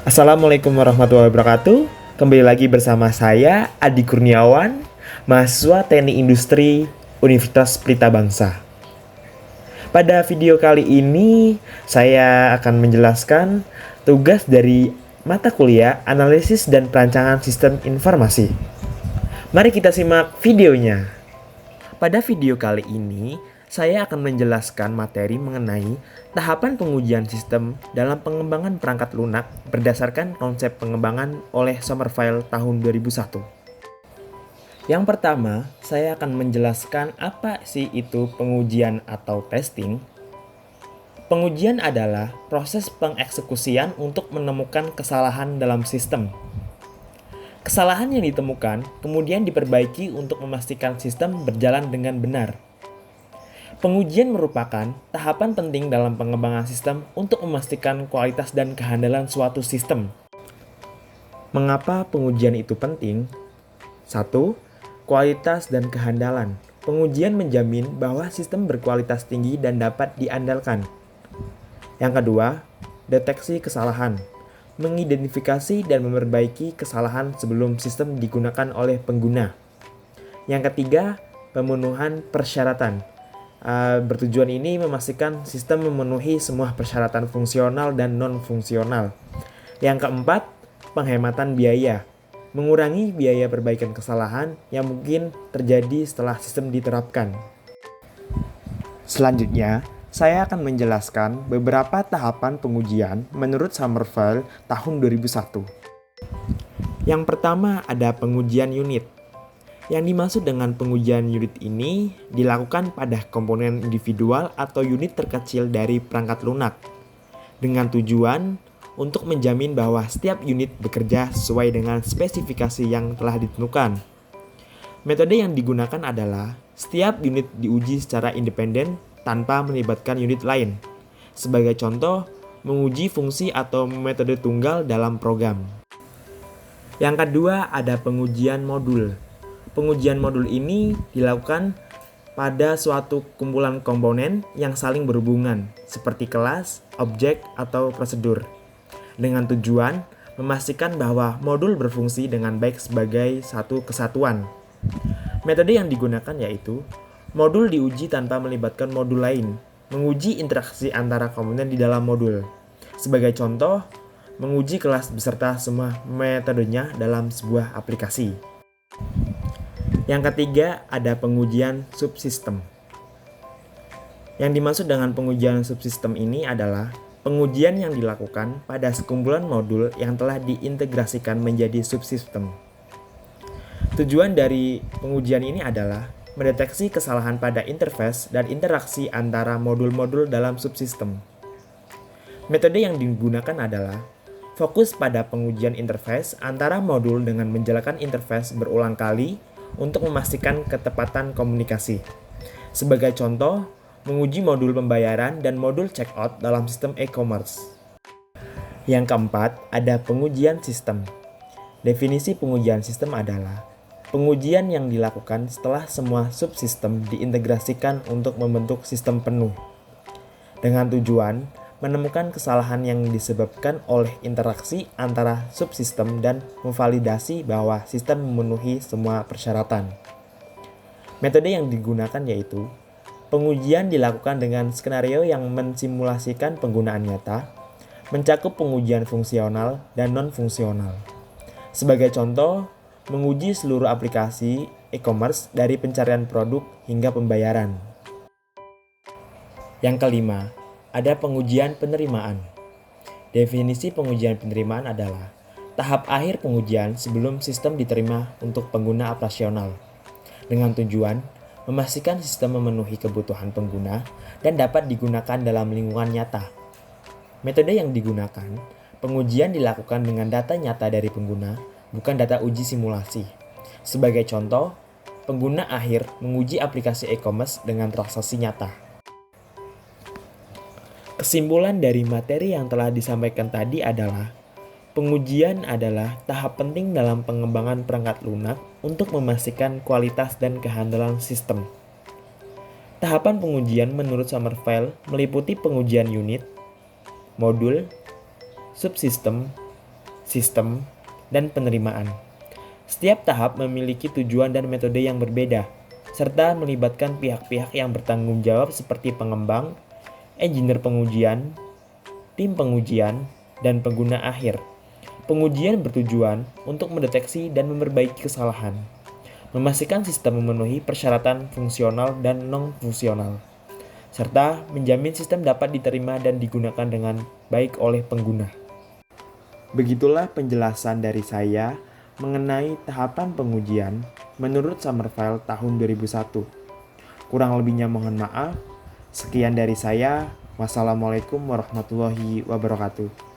Assalamualaikum warahmatullahi wabarakatuh. Kembali lagi bersama saya Adi Kurniawan, mahasiswa Teknik Industri Universitas Pelita Bangsa. Pada video kali ini saya akan menjelaskan tugas dari mata kuliah Analisis dan Perancangan Sistem Informasi. Mari kita simak videonya. Pada video kali ini, saya akan menjelaskan materi mengenai tahapan pengujian sistem dalam pengembangan perangkat lunak berdasarkan konsep pengembangan oleh Sommerville tahun 2001. Yang pertama, saya akan menjelaskan apa sih itu pengujian atau testing. Pengujian adalah proses pengeksekusian untuk menemukan kesalahan dalam sistem. Kesalahan yang ditemukan kemudian diperbaiki untuk memastikan sistem berjalan dengan benar. Pengujian merupakan tahapan penting dalam pengembangan sistem untuk memastikan kualitas dan kehandalan suatu sistem. Mengapa pengujian itu penting? 1. Kualitas dan kehandalan. Pengujian menjamin bahwa sistem berkualitas tinggi dan dapat diandalkan. Yang kedua, deteksi kesalahan. Mengidentifikasi dan memperbaiki kesalahan sebelum sistem digunakan oleh pengguna. Yang ketiga, pemenuhan persyaratan. Bertujuan ini memastikan sistem memenuhi semua persyaratan fungsional dan non-fungsional. Yang keempat, penghematan biaya. Mengurangi biaya perbaikan kesalahan yang mungkin terjadi setelah sistem diterapkan. Selanjutnya, saya akan menjelaskan beberapa tahapan pengujian menurut Sommerville tahun 2001. Yang pertama ada pengujian unit. Yang dimaksud dengan pengujian unit ini dilakukan pada komponen individual atau unit terkecil dari perangkat lunak, dengan tujuan untuk menjamin bahwa setiap unit bekerja sesuai dengan spesifikasi yang telah ditentukan. Metode yang digunakan adalah setiap unit diuji secara independen tanpa melibatkan unit lain. Sebagai contoh, menguji fungsi atau metode tunggal dalam program. Yang kedua ada pengujian modul. Pengujian modul ini dilakukan pada suatu kumpulan komponen yang saling berhubungan, seperti kelas, objek, atau prosedur, dengan tujuan memastikan bahwa modul berfungsi dengan baik sebagai satu kesatuan. Metode yang digunakan yaitu modul diuji tanpa melibatkan modul lain, menguji interaksi antara komponen di dalam modul. Sebagai contoh, menguji kelas beserta semua metodenya dalam sebuah aplikasi. Yang ketiga, ada pengujian subsistem. Yang dimaksud dengan pengujian subsistem ini adalah pengujian yang dilakukan pada sekumpulan modul yang telah diintegrasikan menjadi subsistem. Tujuan dari pengujian ini adalah mendeteksi kesalahan pada interface dan interaksi antara modul-modul dalam subsistem. Metode yang digunakan adalah fokus pada pengujian interface antara modul dengan menjalankan interface berulang kali untuk memastikan ketepatan komunikasi. Sebagai contoh, menguji modul pembayaran dan modul checkout dalam sistem e-commerce. Yang keempat, ada pengujian sistem. Definisi pengujian sistem adalah pengujian yang dilakukan setelah semua subsistem diintegrasikan untuk membentuk sistem penuh, dengan tujuan menemukan kesalahan yang disebabkan oleh interaksi antara subsistem dan memvalidasi bahwa sistem memenuhi semua persyaratan. Metode yang digunakan yaitu pengujian dilakukan dengan skenario yang mensimulasikan penggunaan nyata, mencakup pengujian fungsional dan non-fungsional. Sebagai contoh, menguji seluruh aplikasi e-commerce dari pencarian produk hingga pembayaran. Yang kelima, ada pengujian penerimaan. Definisi pengujian penerimaan adalah tahap akhir pengujian sebelum sistem diterima untuk pengguna operasional, dengan tujuan memastikan sistem memenuhi kebutuhan pengguna dan dapat digunakan dalam lingkungan nyata. Metode yang digunakan, pengujian dilakukan dengan data nyata dari pengguna, bukan data uji simulasi. Sebagai contoh, pengguna akhir menguji aplikasi e-commerce dengan transaksi nyata. Kesimpulan dari materi yang telah disampaikan tadi adalah pengujian adalah tahap penting dalam pengembangan perangkat lunak untuk memastikan kualitas dan kehandalan sistem. Tahapan pengujian menurut Sommerville meliputi pengujian unit, modul, subsistem, sistem, dan penerimaan. Setiap tahap memiliki tujuan dan metode yang berbeda, serta melibatkan pihak-pihak yang bertanggung jawab seperti pengembang, engineer pengujian, tim pengujian, dan pengguna akhir. Pengujian bertujuan untuk mendeteksi dan memperbaiki kesalahan, memastikan sistem memenuhi persyaratan fungsional dan non-fungsional, serta menjamin sistem dapat diterima dan digunakan dengan baik oleh pengguna. Begitulah penjelasan dari saya mengenai tahapan pengujian menurut Sommerfeld tahun 2001. Kurang lebihnya mohon maaf. Sekian dari saya. Wassalamualaikum warahmatullahi wabarakatuh.